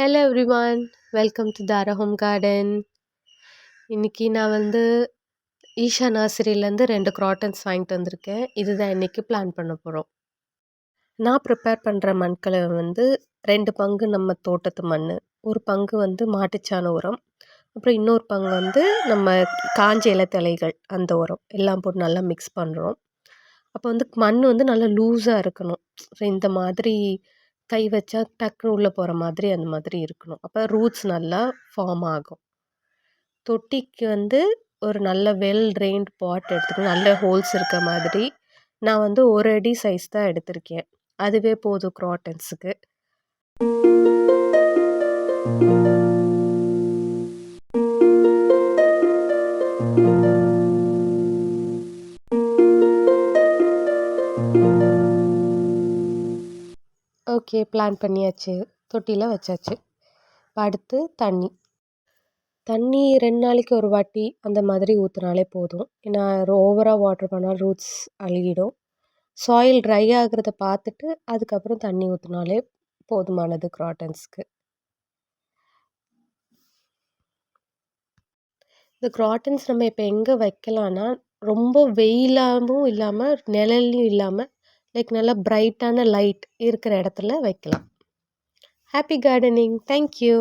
Hello everyone, welcome to Thara home garden. இன்னைக்கு நான் ஈஷா நர்சரியிலேருந்து 2 க்ராட்டன்ஸ் வாங்கிட்டு வந்திருக்கேன். இதுதான் இன்னைக்கு பிளான் பண்ண போகிறோம். நான் ப்ரிப்பேர் பண்ணுற மண்கலவை 2 பங்கு நம்ம தோட்டத்து மண், ஒரு பங்கு மாட்டுச்சாண உரம், அப்புறம் இன்னொரு பங்கு நம்ம காஞ்ச இலைத்தழைகள் அந்த உரம் எல்லாம் போட்டு நல்லா மிக்ஸ் பண்ணுறோம். அப்போ மண் நல்லா லூஸாக இருக்கணும். ஸோ இந்த மாதிரி கை வச்சா டக்குனு உள்ளே போகிற மாதிரி அந்த மாதிரி இருக்கணும். அப்போ ரூட்ஸ் நல்லா ஃபார்ம் ஆகும். தொட்டிக்கு ஒரு நல்ல வெல் ட்ரெயின்ட் பாட் எடுத்துக்கணும். நல்ல ஹோல்ஸ் இருக்க மாதிரி. நான் 1 அடி சைஸ் தான் எடுத்திருக்கேன். அதுவே போதும் க்ராட்டன்ஸுக்கு. ஓகே, பிளான் பண்ணியாச்சு. தொட்டியில் வச்சாச்சு. அடுத்து தண்ணி 2 நாளைக்கு ஒரு வாட்டி அந்த மாதிரி ஊற்றினாலே போதும். ஏன்னா ஓவராக வாட்டர் பண்ணால் ரூட்ஸ் அழுகிடும். சாயில் ட்ரை ஆகிறத பார்த்துட்டு அதுக்கப்புறம் தண்ணி ஊற்றினாலே போதுமானது க்ராட்டன்ஸ்க்கு. இந்த க்ராட்டன்ஸ் நம்ம இப்போ எங்கே வைக்கலான்னா, ரொம்ப வெயிலாகவும் இல்லாமல் நிழல்லையும் இல்லாமல் நல்லா பிரைட்டான லைட் இருக்கிற இடத்துல வைக்கலாம். Happy gardening. Thank you.